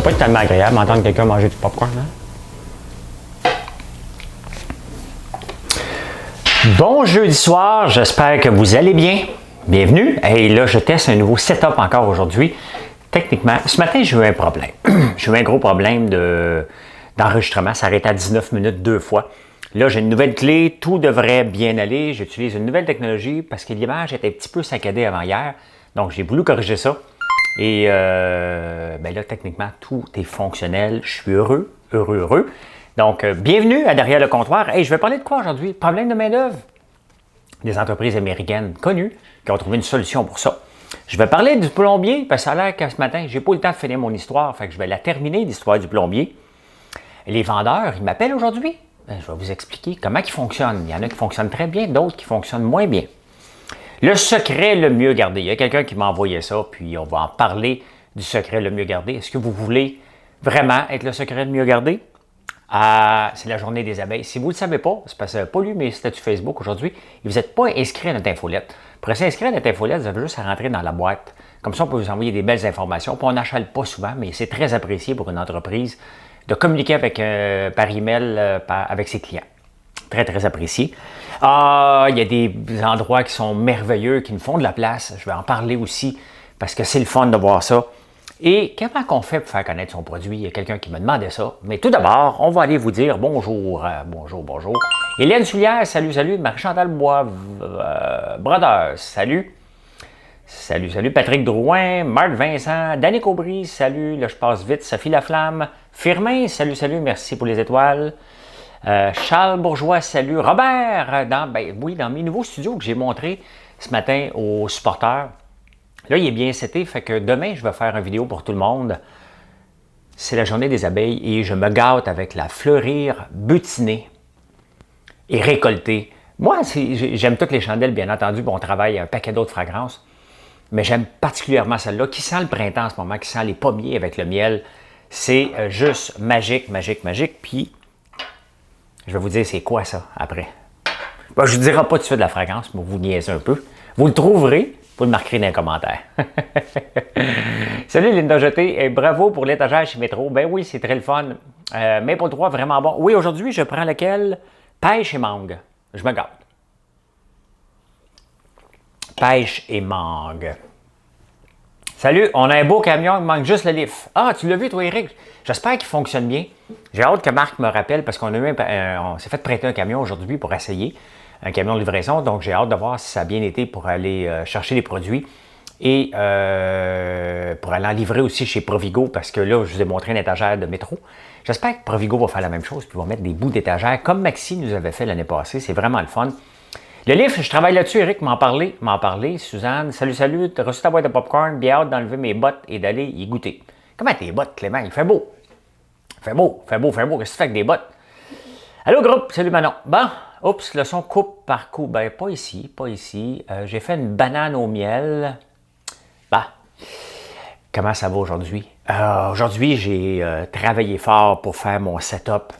Ça doit pas être tellement agréable d'entendre quelqu'un manger du popcorn, hein? Bon jeudi soir, j'espère que vous allez bien. Bienvenue. Et là, je teste un nouveau setup encore aujourd'hui. Techniquement, ce matin, j'ai eu un problème. J'ai eu un gros problème d'enregistrement. Ça arrête à 19 minutes 2 fois. Là, j'ai une nouvelle clé. Tout devrait bien aller. J'utilise une nouvelle technologie parce que l'image était un petit peu saccadée avant hier. Donc, j'ai voulu corriger ça. Et ben là, techniquement, tout est fonctionnel. Je suis heureux. Donc, bienvenue à Derrière le comptoir. Hey, je vais parler de quoi aujourd'hui? Problème de main-d'œuvre. Des entreprises américaines connues qui ont trouvé une solution pour ça. Je vais parler du plombier, parce que ça a l'air que ce matin, je n'ai pas eu le temps de finir mon histoire, fait que je vais la terminer, l'histoire du plombier. Et les vendeurs, ils m'appellent aujourd'hui. Je vais vous expliquer comment ils fonctionnent. Il y en a qui fonctionnent très bien, d'autres qui fonctionnent moins bien. Le secret le mieux gardé. Il y a quelqu'un qui m'a envoyé ça, puis on va en parler du secret le mieux gardé. Est-ce que vous voulez vraiment être le secret le mieux gardé? C'est la journée des abeilles. Si vous ne le savez pas, c'est parce que vous n'avez pas lu mes statuts Facebook aujourd'hui et vous n'êtes pas inscrit à notre infolette. Pour s'inscrire à notre infolette, vous avez juste à rentrer dans la boîte. Comme ça, on peut vous envoyer des belles informations. Puis on n'achète pas souvent, mais c'est très apprécié pour une entreprise de communiquer avec, par email avec ses clients. Très, très apprécié. Il y a des endroits qui sont merveilleux, qui nous font de la place. Je vais en parler aussi parce que c'est le fun de voir ça. Et comment on fait pour faire connaître son produit? Il y a quelqu'un qui me demandait ça. Mais tout d'abord, on va aller vous dire bonjour. Bonjour. Hélène Soulière, salut. Marie-Chantal Bois, Brothers, salut. Salut. Patrick Drouin, Marc Vincent, Danick Aubry, salut. Là, je passe vite. Sophie Laflamme. Firmin, salut. Merci pour les étoiles. Charles Bourgeois, salut. Robert, dans mes nouveaux studios que j'ai montrés ce matin aux supporters. Là, il est bien seté, fait que demain, je vais faire une vidéo pour tout le monde. C'est la journée des abeilles et je me gâte avec la fleurir butinée et récoltée. Moi, j'aime toutes les chandelles, bien entendu, on travaille un paquet d'autres fragrances, mais j'aime particulièrement celle-là qui sent le printemps en ce moment, qui sent les pommiers avec le miel. C'est juste magique. Puis, je vais vous dire c'est quoi ça après. Bon, je ne vous dirai pas tout de suite la fragrance, mais vous niaisez un peu. Vous le trouverez. Vous le marquerez dans les commentaires. Salut Linda Jeté, et bravo pour l'étagère chez Métro. Ben oui, c'est très le fun. Maple 3, vraiment bon. Oui, aujourd'hui, je prends lequel? Pêche et mangue. Je me gâte. Pêche et mangue. Salut, on a un beau camion, il manque juste le lift. Ah, tu l'as vu toi, Eric? J'espère qu'il fonctionne bien. J'ai hâte que Marc me rappelle parce qu'on on s'est fait prêter un camion aujourd'hui pour essayer. Un camion de livraison, donc j'ai hâte de voir si ça a bien été pour aller chercher les produits et pour aller en livrer aussi chez Provigo parce que là, je vous ai montré une étagère de métro. J'espère que Provigo va faire la même chose puis va mettre des bouts d'étagère comme Maxi nous avait fait l'année passée. C'est vraiment le fun. Le livre, je travaille là-dessus, Eric m'en parlait. Suzanne, salut, t'as reçu ta boîte de popcorn, bien hâte d'enlever mes bottes et d'aller y goûter. Comment tes bottes, Clément? Il fait beau. Qu'est-ce que tu fais avec des bottes? Allô groupe, salut Manon. Bon, oups, le son coupe par coup. Ben, pas ici. J'ai fait une banane au miel. Bah, comment ça va aujourd'hui? Aujourd'hui, j'ai travaillé fort pour faire mon setup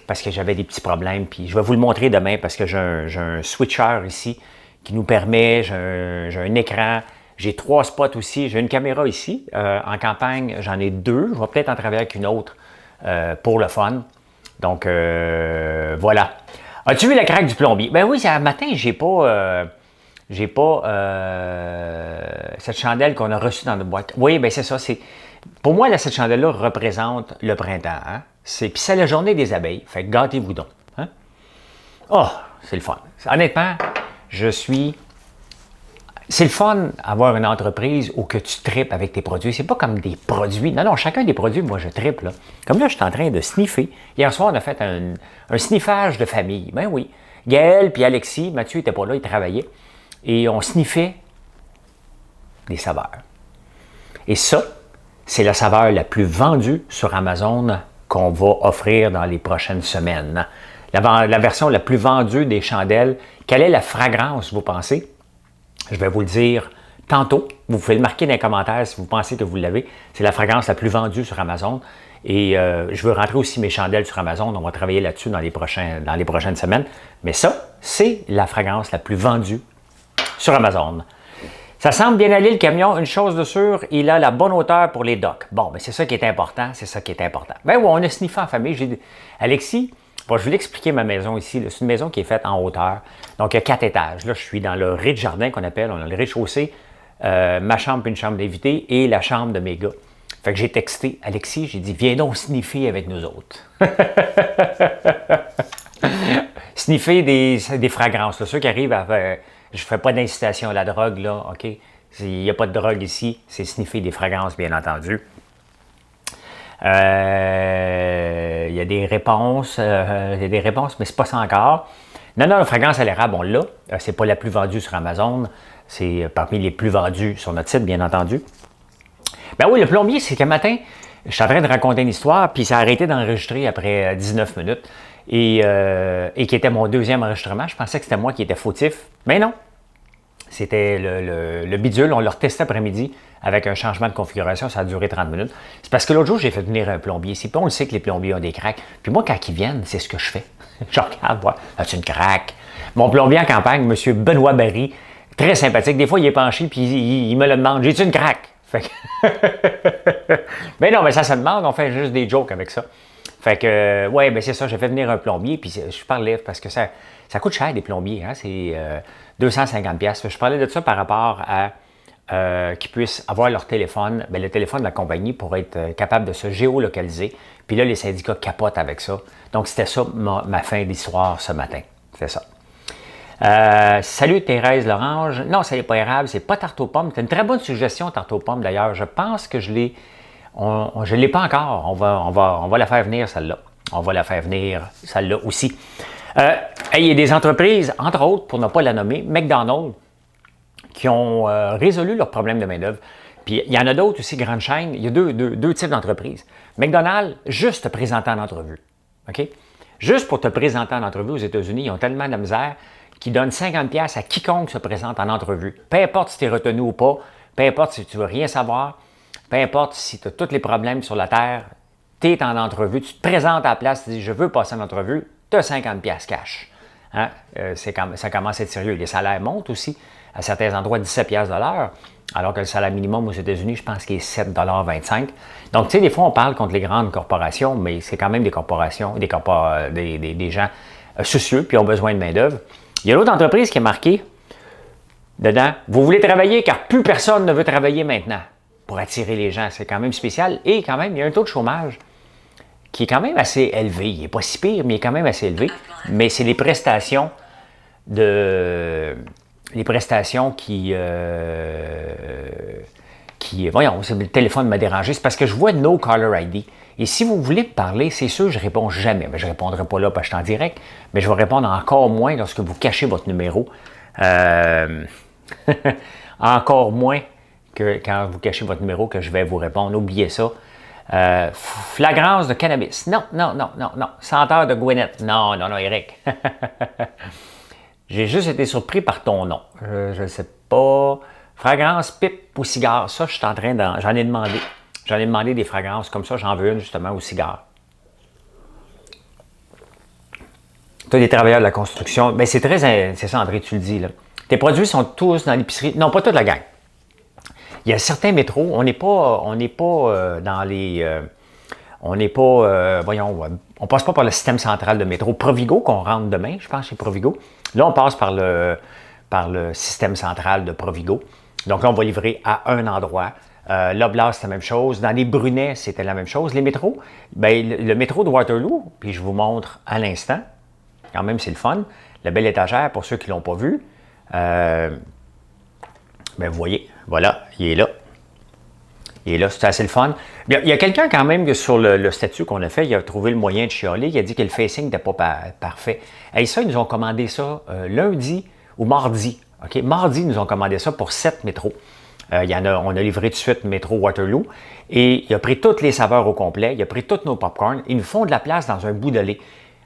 parce que j'avais des petits problèmes. Puis je vais vous le montrer demain parce que j'ai un switcher ici qui nous permet, j'ai un écran, j'ai 3 spots aussi, j'ai une caméra ici. En campagne, j'en ai 2. Je vais peut-être en travailler avec une autre pour le fun. Donc, voilà. As-tu vu la craque du plombier? Ben oui, ce matin, j'ai pas cette chandelle qu'on a reçue dans notre boîte. Oui, ben c'est ça. Pour moi, cette chandelle-là représente le printemps. Hein? Puis c'est la journée des abeilles. Fait que gâtez-vous donc. Hein? Oh, c'est le fun. Honnêtement, c'est le fun d'avoir une entreprise où que tu tripes avec tes produits. C'est pas comme des produits. Non, chacun des produits, moi, je tripe. Là. Comme là, je suis en train de sniffer. Hier soir, on a fait un sniffage de famille. Ben oui. Gaël puis Alexis, Mathieu n'était pas là, il travaillait. Et on sniffait des saveurs. Et ça, c'est la saveur la plus vendue sur Amazon qu'on va offrir dans les prochaines semaines. La version la plus vendue des chandelles. Quelle est la fragrance, vous pensez? Je vais vous le dire tantôt. Vous pouvez le marquer dans les commentaires si vous pensez que vous l'avez. C'est la fragrance la plus vendue sur Amazon. Et je veux rentrer aussi mes chandelles sur Amazon. On va travailler là-dessus dans les prochaines semaines. Mais ça, c'est la fragrance la plus vendue sur Amazon. Ça semble bien aller le camion. Une chose de sûre, il a la bonne hauteur pour les docks. Bon, ben c'est ça qui est important. C'est ça qui est important. Ben oui, on a sniffé en famille. J'ai dit, Alexis, bon, je vais l'expliquer ma maison ici. C'est une maison qui est faite en hauteur. Donc, il y a 4 étages. Là, je suis dans le rez-de-jardin qu'on appelle. On a le rez-de-chaussée, ma chambre puis une chambre d'invité et la chambre de mes gars. Fait que j'ai texté Alexis, j'ai dit, viens donc sniffer avec nous autres. Sniffer des fragrances. Là. Ceux qui arrivent à faire, je ne fais pas d'incitation à la drogue, là, OK? Il n'y a pas de drogue ici, c'est sniffer des fragrances, bien entendu. Il y a des réponses, mais c'est pas ça encore. Non, la fragrance à l'érable, on l'a. C'est pas la plus vendue sur Amazon. C'est parmi les plus vendus sur notre site, bien entendu. Ben oui, le plombier, c'est qu'un matin, je suis en train de raconter une histoire, puis ça a arrêté d'enregistrer après 19 minutes, et qui était mon deuxième enregistrement. Je pensais que c'était moi qui étais fautif, mais non. C'était le bidule, on l'a retesté après-midi avec un changement de configuration, ça a duré 30 minutes. C'est parce que l'autre jour, j'ai fait venir un plombier ici, puis on le sait que les plombiers ont des craques. Puis moi, quand ils viennent, c'est ce que je fais. Je regarde, ouais, as-tu une craque? Mon plombier en campagne, M. Benoît Barry, très sympathique. Des fois, il est penché, puis il me le demande, j'ai-tu une craque? Fait que mais non, mais ça se demande, on fait juste des jokes avec ça. Fait que, ouais, ben c'est ça, j'ai fait venir un plombier, puis je parlais, parce que ça coûte cher des plombiers, hein, c'est 250$. Je parlais de ça par rapport à qu'ils puissent avoir leur téléphone, ben, le téléphone de la compagnie pour être capable de se géolocaliser. Puis là, les syndicats capotent avec ça. Donc, c'était ça ma fin d'histoire ce matin. C'est ça. Salut Thérèse Lorange. Non, ça n'est pas érable, c'est pas tarte aux pommes. C'est une très bonne suggestion, tarte aux pommes d'ailleurs. Je pense que je l'ai. Je ne l'ai pas encore. On va la faire venir, celle-là. On va la faire venir, celle-là aussi. Il y a des entreprises, entre autres, pour ne pas la nommer, McDonald's, qui ont résolu leurs problèmes de main-d'œuvre. Puis il y en a d'autres aussi, grandes chaînes. Il y a deux types d'entreprises. McDonald's, juste te présenter en entrevue. OK? Juste pour te présenter en entrevue aux États-Unis, ils ont tellement de misère qu'ils donnent 50$ à quiconque se présente en entrevue. Peu importe si tu es retenu ou pas, peu importe si tu ne veux rien savoir, peu importe si tu as tous les problèmes sur la Terre, tu es en entrevue, tu te présentes à la place, tu dis « je veux passer en entrevue », tu as 50$ cash. Hein? Ça commence à être sérieux. Les salaires montent aussi. À certains endroits, 17$ de l'heure, alors que le salaire minimum aux États-Unis, je pense qu'il est 7,25$. Donc, tu sais, des fois, on parle contre les grandes corporations, mais c'est quand même des corporations, des gens soucieux, puis ont besoin de main-d'œuvre. Il y a l'autre entreprise qui est marquée dedans. Vous voulez travailler car plus personne ne veut travailler maintenant. Pour attirer les gens, c'est quand même spécial. Et quand même, il y a un taux de chômage qui est quand même assez élevé. Il n'est pas si pire, mais il est quand même assez élevé. Mais c'est les prestations voyons, le téléphone m'a dérangé. C'est parce que je vois No Caller ID. Et si vous voulez me parler, c'est sûr, je ne réponds jamais. Mais je ne répondrai pas là parce que je suis en direct, mais je vais répondre encore moins lorsque vous cachez votre numéro. Encore moins que quand vous cachez votre numéro que je vais vous répondre. Oubliez ça. Flagrance de cannabis. Non. Senteur de Gwyneth. Non, Eric. J'ai juste été surpris par ton nom. Je ne sais pas. Fragrance, pipe ou cigare. Ça, je suis en train j'en ai demandé. J'en ai demandé des fragrances comme ça. J'en veux une, justement, au cigare. Tu as des travailleurs de la construction. Bien, c'est ça, André, tu le dis, là. Tes produits sont tous dans l'épicerie. Non, pas toute la gang. Il y a certains métros, on n'est pas dans les... on passe pas par le système central de métro Provigo, qu'on rentre demain, je pense, chez Provigo. Là, on passe par le système central de Provigo. Donc là, on va livrer à un endroit. L'Oblast, c'est la même chose. Dans les Brunets, c'était la même chose. Les métros, bien, le métro de Waterloo, puis je vous montre à l'instant, quand même, c'est le fun. La belle étagère, pour ceux qui ne l'ont pas vu. Bien, vous voyez, voilà, il est là. Il est là, c'est assez le fun. Il y a quelqu'un quand même que sur le statut qu'on a fait, il a trouvé le moyen de chialer, il a dit que le facing n'était pas parfait. Et ça, ils nous ont commandé ça lundi ou mardi. Okay? Mardi, ils nous ont commandé ça pour 7 métros. On a livré tout de suite métro Waterloo. Et il a pris toutes les saveurs au complet, il a pris tous nos popcorn. Ils nous font de la place dans un bout de lait.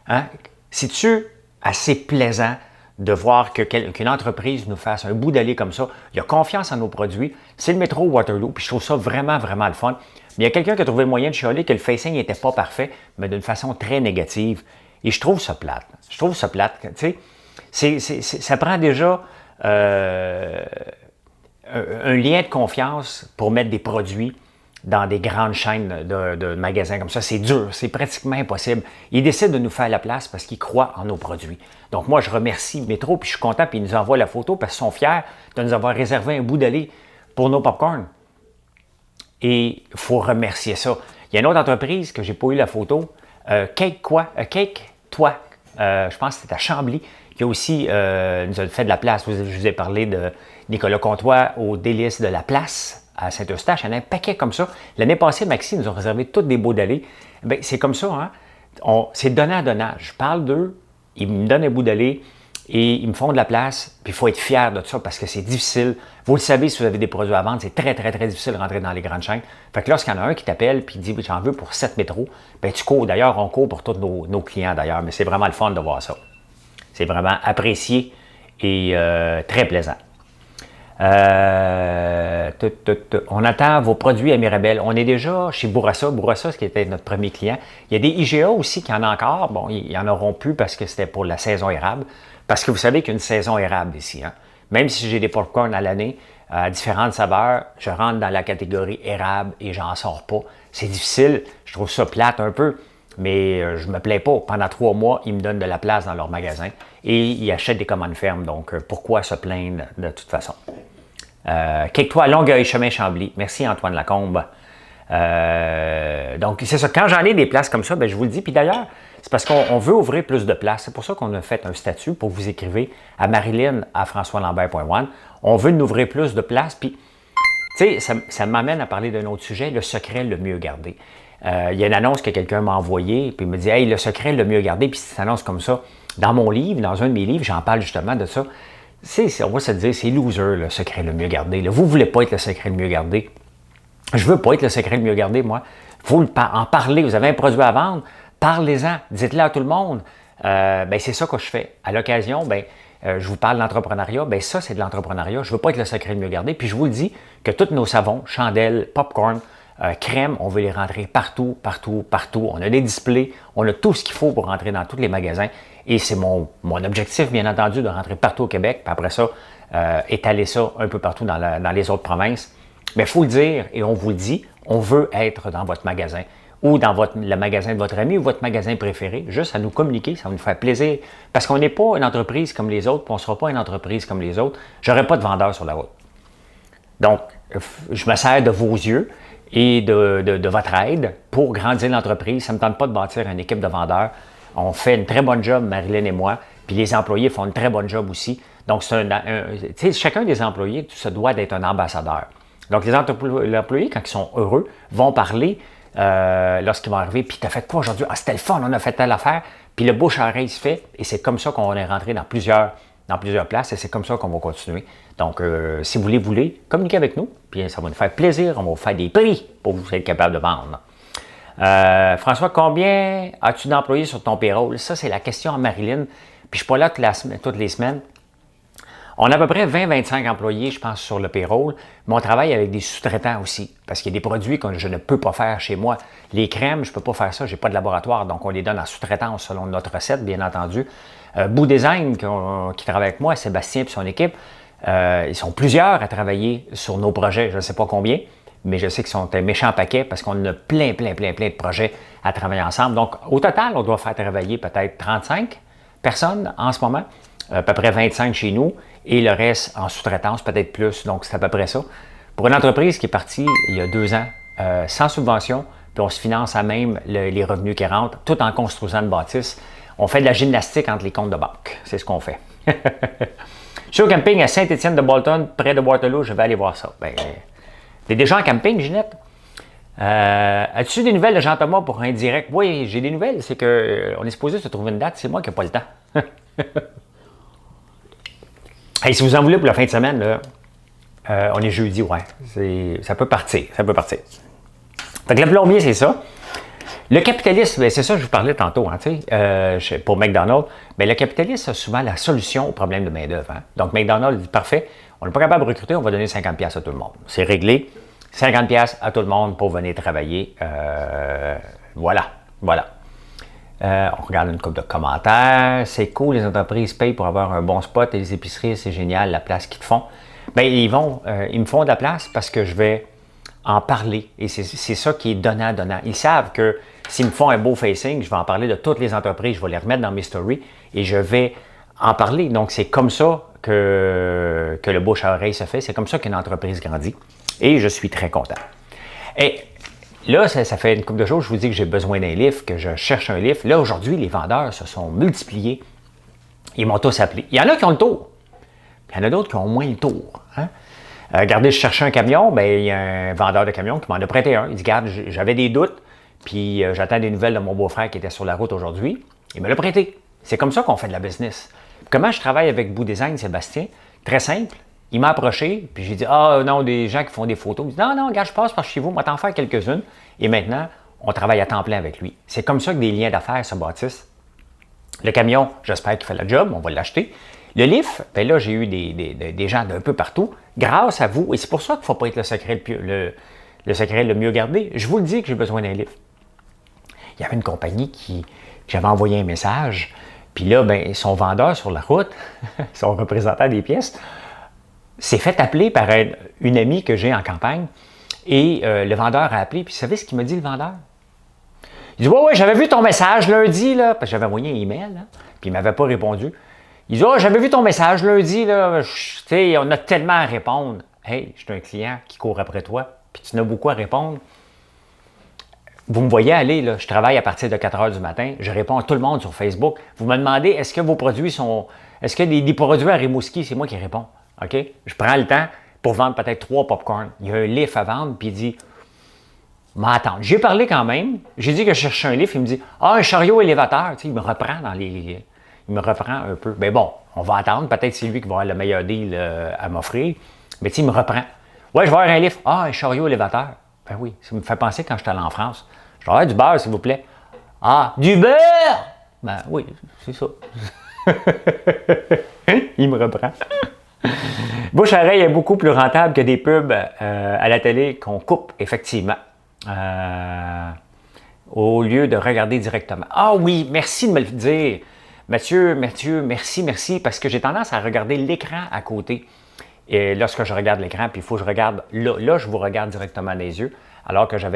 Hein? C'est-tu assez plaisant de voir qu'une entreprise nous fasse un bout d'aller comme ça? Il a confiance en nos produits. C'est le métro Waterloo, puis je trouve ça vraiment, vraiment le fun. Mais il y a quelqu'un qui a trouvé le moyen de chialer que le facing n'était pas parfait, mais d'une façon très négative. Et je trouve ça plate. Je trouve ça plate. Tu sais, ça prend déjà un lien de confiance pour mettre des produits dans des grandes chaînes de magasins comme ça. C'est dur, c'est pratiquement impossible. Ils décident de nous faire la place parce qu'ils croient en nos produits. Donc moi, je remercie Métro, puis je suis content, puis ils nous envoient la photo parce qu'ils sont fiers de nous avoir réservé un bout d'allée pour nos popcorn. Et il faut remercier ça. Il y a une autre entreprise que je n'ai pas eu la photo, Cake Toi, je pense que c'était à Chambly, qui a aussi nous a fait de la place. Je vous ai parlé de Nicolas Comtois au Délices de la Place à Saint-Eustache. Il y en a un paquet comme ça. L'année passée, Maxime nous a réservé toutes des beaux d'allées. Bien, c'est comme ça, hein? C'est donnant-donnage. Je parle d'eux, ils me donnent un bout d'allée et ils me font de la place. Puis il faut être fier de ça parce que c'est difficile. Vous le savez, si vous avez des produits à vendre, c'est très, très, très difficile de rentrer dans les grandes chaînes. Fait que lorsqu'il y en a un qui t'appelle et dit « j'en veux pour 7 métros », bien tu cours. D'ailleurs, on court pour tous nos clients d'ailleurs, mais c'est vraiment le fun de voir ça. C'est vraiment apprécié et très plaisant. On attend vos produits à Mirabel. On est déjà chez Bourassa. Bourassa, ce qui était notre premier client. Il y a des IGA aussi qui en ont encore. Bon, ils n'en auront plus parce que c'était pour la saison érable. Parce que vous savez qu'il y a une saison érable ici. Hein? Même si j'ai des popcorn à l'année, à différentes saveurs, je rentre dans la catégorie érable et j'en sors pas. C'est difficile. Je trouve ça plate un peu. Mais je ne me plais pas. Pendant 3 mois, ils me donnent de la place dans leur magasin et ils achètent des commandes fermes. Donc, pourquoi se plaindre de toute façon? Cake-toi, Longueuil, chemin Chambly. Merci Antoine Lacombe. Donc, c'est ça. Quand j'en ai des places comme ça, bien, je vous le dis. Puis d'ailleurs, c'est parce qu'on veut ouvrir plus de places. C'est pour ça qu'on a fait un statut pour vous écrivez à Marilyn à françoislambert.one. On veut nous ouvrir plus de places. Puis, tu sais, ça m'amène à parler d'un autre sujet, le secret le mieux gardé. Il y a une annonce que quelqu'un m'a envoyée, puis il me dit « Hey, le secret le mieux gardé », puis cette annonce comme ça. Dans mon livre, dans un de mes livres, j'en parle justement de ça. On va se dire, c'est loser, le secret le mieux gardé. Là. Vous ne voulez pas être le secret le mieux gardé. Je ne veux pas être le secret le mieux gardé, moi. Il faut en parler. Vous avez un produit à vendre, parlez-en, dites-le à tout le monde. Ben, c'est ça que je fais. À l'occasion, ben, je vous parle d'entrepreneuriat. Ben, ça, c'est de l'entrepreneuriat. Je ne veux pas être le secret le mieux gardé. Puis je vous le dis que tous nos savons, chandelles, popcorn, crème, on veut les rentrer partout, partout, partout. On a des displays, on a tout ce qu'il faut pour rentrer dans tous les magasins. Et c'est mon objectif, bien entendu, de rentrer partout au Québec. Puis après ça, étaler ça un peu partout dans les autres provinces. Mais il faut le dire, et on vous le dit, on veut être dans votre magasin ou dans le magasin de votre ami ou votre magasin préféré. Juste à nous communiquer, ça va nous faire plaisir. Parce qu'on n'est pas une entreprise comme les autres, puis on ne sera pas une entreprise comme les autres. Je n'aurai pas de vendeur sur la route. Donc, je me sers de vos yeux et de votre aide pour grandir l'entreprise. Ça ne me tente pas de bâtir une équipe de vendeurs. On fait une très bonne job, Marilyn et moi, puis les employés font une très bonne job aussi. Donc, chacun des employés se doit d'être un ambassadeur. Donc, les employés, quand ils sont heureux, vont parler lorsqu'ils vont arriver. Puis, tu as fait quoi aujourd'hui? Ah, c'était le fun, on a fait telle affaire. Puis, le bouche à oreille se fait. Et c'est comme ça qu'on est rentré dans plusieurs places. Et c'est comme ça qu'on va continuer. Donc, si vous voulez, communiquez avec nous. Puis, ça va nous faire plaisir. On va vous faire des prix pour vous être capable de vendre. François, combien as-tu d'employés sur ton payroll? Ça, c'est la question à Marilyn. Puis, je ne suis pas là toutes les semaines. On a à peu près 20-25 employés, je pense, sur le payroll, mais on travaille avec des sous-traitants aussi, parce qu'il y a des produits que je ne peux pas faire chez moi. Les crèmes, je ne peux pas faire ça, je n'ai pas de laboratoire, donc on les donne en sous-traitance selon notre recette, bien entendu. Bout Design, qui travaille avec moi, Sébastien et son équipe, ils sont plusieurs à travailler sur nos projets, je ne sais pas combien, mais je sais qu'ils sont un méchant paquet parce qu'on a plein de projets à travailler ensemble. Donc, au total, on doit faire travailler peut-être 35 personnes en ce moment, à peu près 25 chez nous, et le reste en sous-traitance, peut-être plus. Donc, c'est à peu près ça. Pour une entreprise qui est partie il y a 2 ans, sans subvention, puis on se finance à même les revenus qui rentrent, tout en construisant une bâtisse. On fait de la gymnastique entre les comptes de banque. C'est ce qu'on fait. Je suis au camping à Saint-Étienne-de-Bolton, près de Waterloo. Je vais aller voir ça. Ben, t'es déjà en camping, Ginette? As-tu des nouvelles de Jean-Thomas pour un direct? Oui, j'ai des nouvelles. C'est qu'on est supposé se trouver une date. C'est moi qui n'ai pas le temps. Hey, si vous en voulez pour la fin de semaine, là, on est jeudi, ouais. Ça peut partir. Ça peut partir. Fait que le plombier, c'est ça. Le capitalisme, ben, c'est ça que je vous parlais tantôt, hein, pour McDonald's. Ben, le capitalisme a souvent la solution au problème de main-d'œuvre. Hein. Donc, McDonald's dit parfait, on n'est pas capable de recruter, on va donner 50$ à tout le monde. C'est réglé. 50$ à tout le monde pour venir travailler. Voilà. On regarde une couple de commentaires. C'est cool, les entreprises payent pour avoir un bon spot et les épiceries, c'est génial, la place qu'ils te font. Bien, ils me font de la place parce que je vais en parler. Et c'est ça qui est donnant-donnant. Ils savent que s'ils me font un beau facing, je vais en parler de toutes les entreprises, je vais les remettre dans mes stories et je vais en parler. Donc, c'est comme ça que le bouche à oreille se fait. C'est comme ça qu'une entreprise grandit. Et je suis très content. Et là, ça fait une couple de jours, je vous dis que j'ai besoin d'un livre, que je cherche un livre. Là, aujourd'hui, les vendeurs se sont multipliés. Ils m'ont tous appelé. Il y en a qui ont le tour. Il y en a d'autres qui ont moins le tour. Hein? Regardez, je cherchais un camion, bien, il y a un vendeur de camion qui m'en a prêté un. Il dit, regarde, j'avais des doutes, puis j'attends des nouvelles de mon beau-frère qui était sur la route aujourd'hui. Il me l'a prêté. C'est comme ça qu'on fait de la business. Comment je travaille avec Bout Design, Sébastien? Très simple. Il m'a approché, puis j'ai dit, ah non, des gens qui font des photos. Il dit, non, regarde, je passe par chez vous, moi t'en faire quelques-unes. Et maintenant, on travaille à temps plein avec lui. C'est comme ça que des liens d'affaires se bâtissent. Le camion, j'espère qu'il fait la job, on va l'acheter. Le livre, bien là, j'ai eu des gens d'un peu partout, grâce à vous. Et c'est pour ça qu'il ne faut pas être le secret le mieux gardé. Je vous le dis que j'ai besoin d'un livre. Il y avait une compagnie qui j'avais envoyé un message, puis là, bien, son vendeur sur la route, son représentant des pièces, s'est fait appeler par une amie que j'ai en campagne. Et le vendeur a appelé, puis vous savez ce qu'il m'a dit, le vendeur? Il dit, ouais, j'avais vu ton message lundi, là, parce que j'avais envoyé un email, là, puis il ne m'avait pas répondu. Il dit, oh, j'avais vu ton message lundi, là, tu sais, on a tellement à répondre. Hey, je suis un client qui court après toi, puis tu n'as beaucoup à répondre. Vous me voyez aller, là, je travaille à partir de 4 heures du matin, je réponds à tout le monde sur Facebook. Vous me demandez, est-ce que vos produits sont, est-ce que des produits à Rimouski, c'est moi qui réponds. OK? Je prends le temps pour vendre peut-être 3 popcorn. Il y a un livre à vendre, puis il dit, m'attendre. J'ai parlé quand même, j'ai dit que je cherchais un livre, il me dit, ah, un chariot élévateur, tu sais, il me reprend il me reprend un peu. Mais bon, on va attendre, peut-être c'est lui qui va avoir le meilleur deal à m'offrir, mais tu sais, il me reprend. Ouais, je vais avoir un livre, ah, un chariot élévateur. Ben oui, ça me fait penser quand j'étais allé en France. Je vais avoir du beurre, s'il vous plaît. Ah, du beurre! Ben oui, c'est ça. Il me reprend. Bouche à oreille est beaucoup plus rentable que des pubs à la télé qu'on coupe, effectivement. Au lieu de regarder directement. Ah oui, merci de me le dire. Mathieu, merci, parce que j'ai tendance à regarder l'écran à côté. Et lorsque je regarde l'écran, puis il faut que je regarde, là, je vous regarde directement dans les yeux, alors que je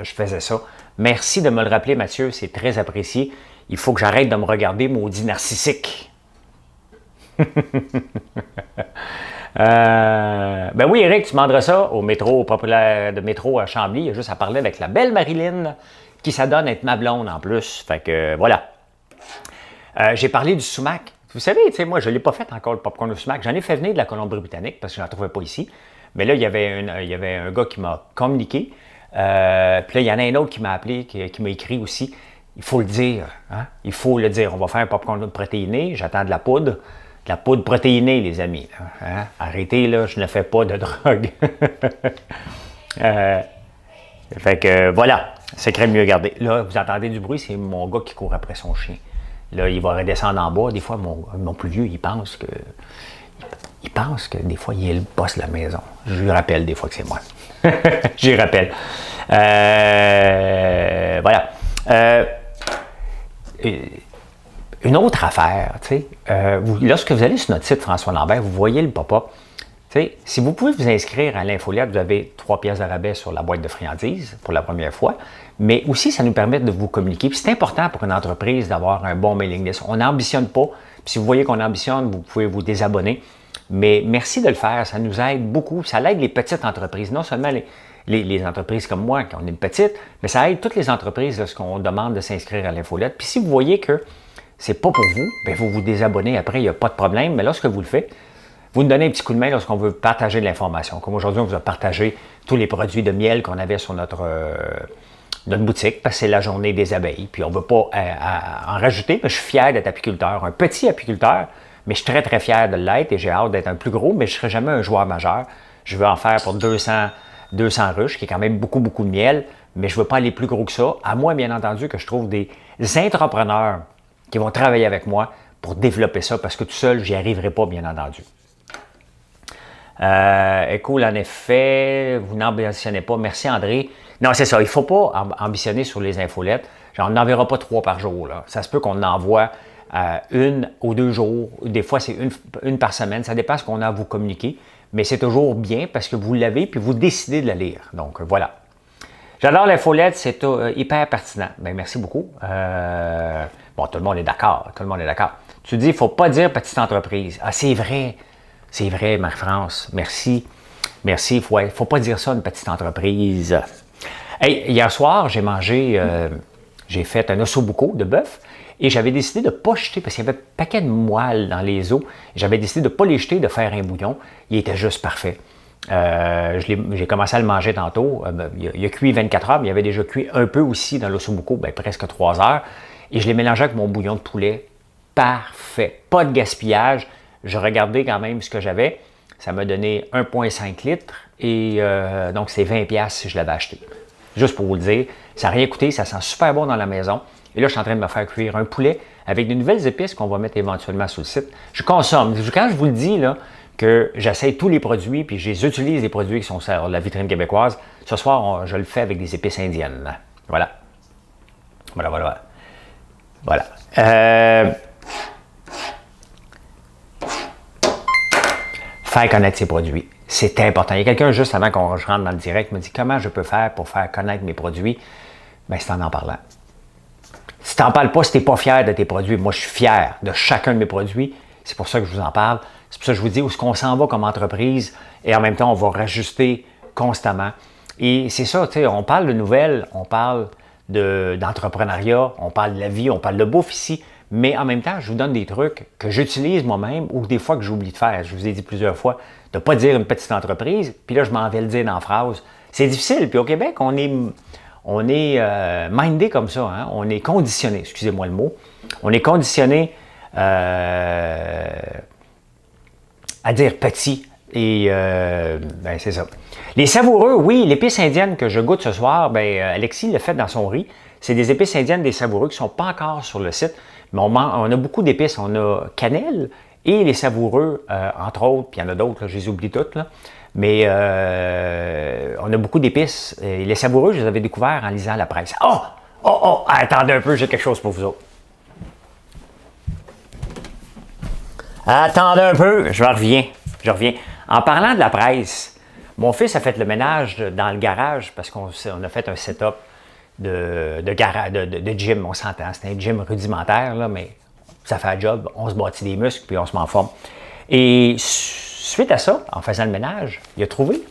faisais ça. Merci de me le rappeler, Mathieu, c'est très apprécié. Il faut que j'arrête de me regarder, maudit narcissique. Ben oui, Eric, tu demanderas ça au métro populaire de métro à Chambly. Il y a juste à parler avec la belle Marilyn qui s'adonne à être ma blonde en plus. Fait que voilà. J'ai parlé du sumac. Vous savez, moi, je ne l'ai pas fait encore le popcorn au sumac. J'en ai fait venir de la Colombie-Britannique parce que je n'en trouvais pas ici. Mais là, il y avait un gars qui m'a communiqué. Puis là, il y en a un autre qui m'a appelé, qui m'a écrit aussi. Il faut le dire. Hein? Il faut le dire. On va faire un popcorn protéiné. J'attends de la poudre. De la poudre protéinée, les amis. Hein? Arrêtez, là, je ne fais pas de drogue. Fait que voilà, secret mieux gardé. Là, vous entendez du bruit, c'est mon gars qui court après son chien. Là, il va redescendre en bas. Des fois, mon plus vieux, il pense que des fois, il est le boss de la maison. Je lui rappelle des fois que c'est moi. Je lui rappelle. Voilà. Une autre affaire, tu sais, lorsque vous allez sur notre site François Lambert, vous voyez le pop-up. Tu sais, si vous pouvez vous inscrire à l'infolette, vous avez 3 pièces de rabais sur la boîte de friandises pour la première fois. Mais aussi, ça nous permet de vous communiquer. Puis c'est important pour une entreprise d'avoir un bon mailing list. On n'ambitionne pas. Puis si vous voyez qu'on ambitionne, vous pouvez vous désabonner. Mais merci de le faire. Ça nous aide beaucoup. Ça aide les petites entreprises. Non seulement les entreprises comme moi, qui ont une petite, mais ça aide toutes les entreprises lorsqu'on demande de s'inscrire à l'infolette. Puis si vous voyez que c'est pas pour vous, bien, vous vous désabonnez après, il n'y a pas de problème. Mais lorsque vous le faites, vous nous donnez un petit coup de main lorsqu'on veut partager de l'information. Comme aujourd'hui, on vous a partagé tous les produits de miel qu'on avait sur notre boutique, parce que c'est la journée des abeilles. Puis on ne veut pas en rajouter, mais je suis fier d'être apiculteur. Un petit apiculteur, mais je suis très, très fier de l'être et j'ai hâte d'être un plus gros, mais je ne serai jamais un joueur majeur. Je veux en faire pour 200 ruches, qui est quand même beaucoup, beaucoup de miel, mais je ne veux pas aller plus gros que ça, à moins, bien entendu, que je trouve des entrepreneurs qui vont travailler avec moi pour développer ça, parce que tout seul, je n'y arriverai pas, bien entendu. Cool, en effet, vous n'ambitionnez pas. Merci, André. Non, c'est ça, il ne faut pas ambitionner sur les infolettes. Genre, on n'enverra pas 3 par jour. Là. Ça se peut qu'on envoie une ou 2 jours. Des fois, c'est une par semaine. Ça dépend ce qu'on a à vous communiquer. Mais c'est toujours bien parce que vous l'avez puis vous décidez de la lire. Donc, voilà. J'adore l'infolette, c'est hyper pertinent. Bien, merci beaucoup. Bon, tout le monde est d'accord. Tout le monde est d'accord. Tu dis, il ne faut pas dire petite entreprise. Ah, c'est vrai. C'est vrai, Marie-France. Merci. Merci. Il ne faut pas dire ça, une petite entreprise. Hey, hier soir, j'ai mangé, j'ai fait un ossobuco de bœuf et j'avais décidé de ne pas jeter parce qu'il y avait un paquet de moelle dans les os. J'avais décidé de ne pas les jeter, de faire un bouillon. Il était juste parfait. J'ai commencé à le manger tantôt. Il a cuit 24 heures, mais il avait déjà cuit un peu aussi dans l'ossobuco, presque 3 heures. Et je l'ai mélangé avec mon bouillon de poulet. Parfait. Pas de gaspillage. Je regardais quand même ce que j'avais. Ça m'a donné 1,5 litres et donc c'est 20$ si je l'avais acheté. Juste pour vous le dire, ça n'a rien coûté, ça sent super bon dans la maison. Et là, je suis en train de me faire cuire un poulet avec de nouvelles épices qu'on va mettre éventuellement sur le site. Je consomme. Quand je vous le dis là, que j'essaie tous les produits puis j'utilise les produits qui sont sur la vitrine québécoise, ce soir, je le fais avec des épices indiennes. Voilà. Voilà. Faire connaître ses produits. C'est important. Il y a quelqu'un juste avant qu'on rentre dans le direct qui me dit comment je peux faire pour faire connaître mes produits. Bien, c'est en parlant. Si tu n'en parles pas, si tu n'es pas fier de tes produits, moi je suis fier de chacun de mes produits. C'est pour ça que je vous en parle. C'est pour ça que je vous dis où est-ce qu'on s'en va comme entreprise et en même temps, on va rajuster constamment. Et c'est ça, tu sais, on parle de nouvelles, on parle d'entrepreneuriat, on parle de la vie, on parle de bouffe ici. Mais en même temps, je vous donne des trucs que j'utilise moi-même ou des fois que j'oublie de faire. Je vous ai dit plusieurs fois de ne pas dire une petite entreprise, puis là, je m'en vais le dire dans la phrase. C'est difficile. Puis au Québec, on est mindé comme ça. Hein? On est conditionné, excusez-moi le mot. On est conditionné à dire petit. Et ben, c'est ça. Les savoureux, oui, l'épice indienne que je goûte ce soir, ben, Alexis l'a fait dans son riz. C'est des épices indiennes des savoureux qui ne sont pas encore sur le site. Mais on a beaucoup d'épices. On a cannelle et les savoureux, entre autres, puis il y en a d'autres, je les oublie toutes. Là. Mais on a beaucoup d'épices. Et les savoureux, je les avais découverts en lisant la presse. Oh, attendez un peu, j'ai quelque chose pour vous autres. Attendez un peu, je reviens. En parlant de la presse, mon fils a fait le ménage dans le garage parce qu'on a fait un setup de gym, on s'entend. C'est un gym rudimentaire, là, mais ça fait un job. On se bâtit des muscles puis on se met en forme. Et suite à ça, en faisant le ménage, il a trouvé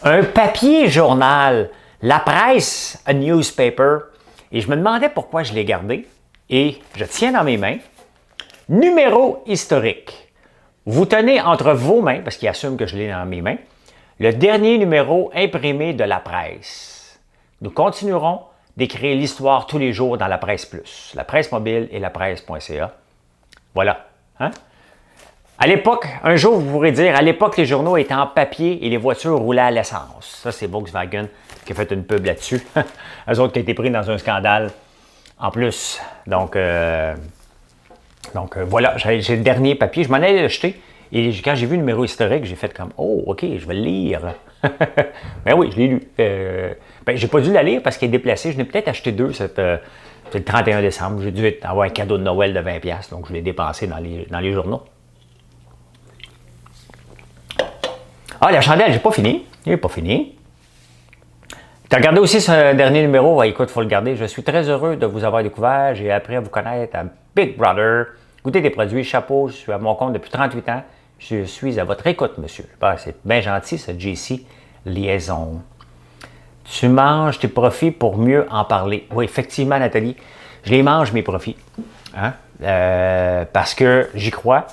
un papier journal, la presse, a newspaper. Et je me demandais pourquoi je l'ai gardé. Et je tiens dans mes mains numéro historique. Vous tenez entre vos mains, parce qu'il assume que je l'ai dans mes mains, le dernier numéro imprimé de la presse. Nous continuerons d'écrire l'histoire tous les jours dans la Presse Plus, la Presse Mobile et la Presse.ca. Voilà. Hein? À l'époque, un jour, vous pourrez dire, à l'époque, les journaux étaient en papier et les voitures roulaient à l'essence. Ça, c'est Volkswagen qui a fait une pub là-dessus. Eux autres qui ont été pris dans un scandale en plus. Donc voilà, j'ai le dernier papier. Je m'en allais le jeter. Et quand j'ai vu le numéro historique, j'ai fait comme « Oh, OK, je vais le lire. » Ben oui, je l'ai lu. J'ai pas dû la lire parce qu'elle est déplacée. Je n'ai peut-être acheté 2. C'est le 31 décembre. J'ai dû avoir un cadeau de Noël de 20$. Donc, je l'ai dépensé dans les journaux. Ah, la chandelle, j'ai pas fini. Il n'est pas fini. Tu as regardé aussi ce dernier numéro? Ouais, écoute, il faut le garder. Je suis très heureux de vous avoir découvert. J'ai appris à vous connaître à Big Brother. Goûtez des produits, chapeau, je suis à mon compte depuis 38 ans. Je suis à votre écoute, monsieur. C'est bien gentil, ce JC Liaison. Tu manges tes profits pour mieux en parler. Oui, effectivement, Nathalie, je les mange, mes profits. Hein? Parce que j'y crois.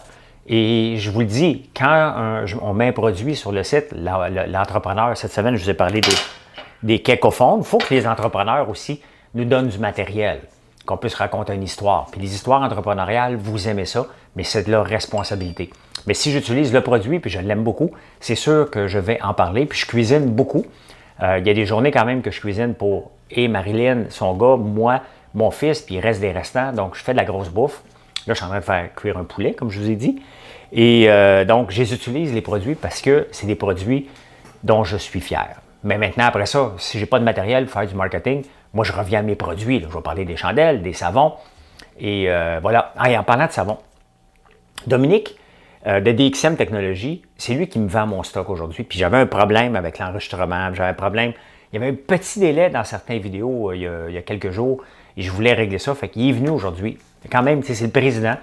Et je vous le dis, quand on met un produit sur le site, l'entrepreneur, cette semaine, je vous ai parlé des cakophones. Il faut que les entrepreneurs aussi nous donnent du matériel, qu'on puisse raconter une histoire. Puis les histoires entrepreneuriales, vous aimez ça, mais c'est de leur responsabilité. Mais si j'utilise le produit, puis je l'aime beaucoup, c'est sûr que je vais en parler. Puis je cuisine beaucoup. Il y a des journées quand même que je cuisine pour Marilyn, son gars, moi, mon fils, puis il reste des restants. Donc, je fais de la grosse bouffe. Là, je suis en train de faire cuire un poulet, comme je vous ai dit. Et donc, j'utilise les produits parce que c'est des produits dont je suis fier. Mais maintenant, après ça, si je n'ai pas de matériel pour faire du marketing, moi, je reviens à mes produits. Là. Je vais parler des chandelles, des savons. Et voilà. Ah, et en parlant de savon, Dominique de DXM Technologies, c'est lui qui me vend mon stock aujourd'hui. Puis j'avais un problème avec l'enregistrement, j'avais un problème. Il y avait un petit délai dans certaines vidéos il y a quelques jours et je voulais régler ça. Fait qu'il est venu aujourd'hui. Quand même, c'est le président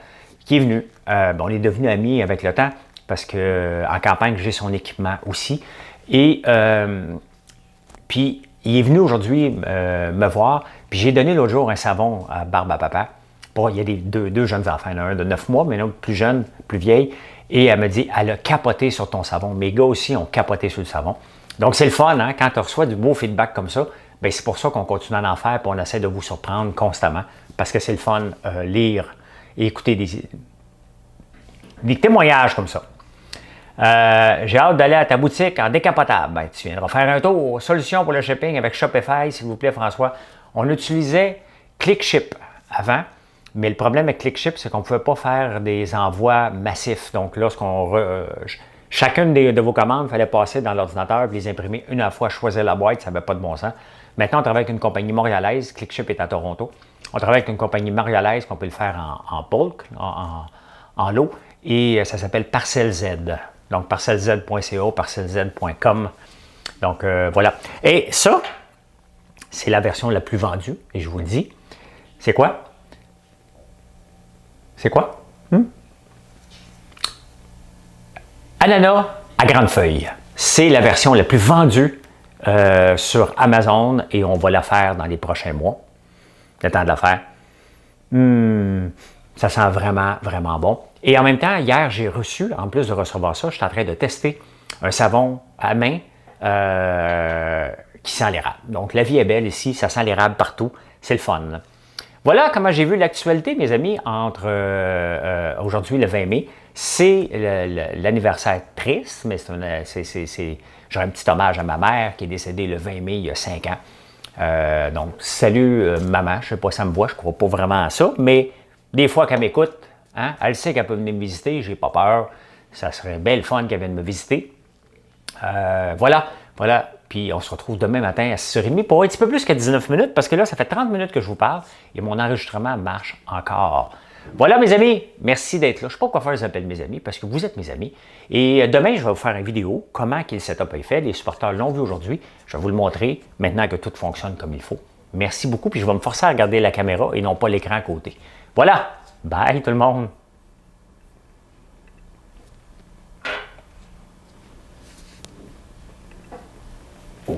qui est venu. On est devenus amis avec le temps parce qu'en campagne, j'ai son équipement aussi. Et puis, il est venu aujourd'hui me voir. Puis j'ai donné l'autre jour un savon à Barbe à Papa. Bon, il y a deux jeunes enfants, un de 9 mois, mais un autre plus jeune, plus vieille. Et elle me dit, elle a capoté sur ton savon. Mes gars aussi ont capoté sur le savon. Donc, c'est le fun, hein? Quand tu reçois du beau feedback comme ça, bien, c'est pour ça qu'on continue à en faire et on essaie de vous surprendre constamment. Parce que c'est le fun, lire et écouter des témoignages comme ça. J'ai hâte d'aller à ta boutique en décapotable. Ben, tu viendras faire un tour. Solution pour le shipping avec Shopify, s'il vous plaît, François. On utilisait ClickShip avant. Mais le problème avec ClickShip, c'est qu'on ne pouvait pas faire des envois massifs. Donc, chacune de vos commandes, il fallait passer dans l'ordinateur et les imprimer une à la fois, choisir la boîte, ça n'avait pas de bon sens. Maintenant, on travaille avec une compagnie montréalaise. ClickShip est à Toronto. On travaille avec une compagnie montréalaise qu'on peut le faire en bulk, en lot. Et ça s'appelle Parcel Z. Donc, parcelz.ca, parcelz.com. Donc, voilà. Et ça, c'est la version la plus vendue. Et je vous le dis. C'est quoi? C'est quoi? Ananas à grande feuille. C'est la version la plus vendue sur Amazon et on va la faire dans les prochains mois. Le temps de la faire. Ça sent vraiment, vraiment bon. Et en même temps, hier, j'ai reçu, en plus de recevoir ça, je suis en train de tester un savon à main qui sent l'érable. Donc, la vie est belle ici, ça sent l'érable partout. C'est le fun. Voilà comment j'ai vu l'actualité, mes amis, entre aujourd'hui le 20 mai. C'est l'anniversaire triste, mais j'aurais un petit hommage à ma mère qui est décédée le 20 mai il y a 5 ans. Donc, salut maman, je ne sais pas si ça me voit, je ne crois pas vraiment à ça, mais des fois qu'elle m'écoute, hein, elle sait qu'elle peut venir me visiter, j'ai pas peur. Ça serait belle fun qu'elle vienne me visiter. Voilà. Puis on se retrouve demain matin à 6h30 pour un petit peu plus que 19 minutes parce que là, ça fait 30 minutes que je vous parle et mon enregistrement marche encore. Voilà mes amis, merci d'être là. Je ne sais pas quoi faire, je appelle mes amis parce que vous êtes mes amis. Et demain, je vais vous faire une vidéo, comment le setup est fait. Les supporters l'ont vu aujourd'hui. Je vais vous le montrer maintenant que tout fonctionne comme il faut. Merci beaucoup, puis je vais me forcer à regarder la caméra et non pas l'écran à côté. Voilà, bye tout le monde. Oh.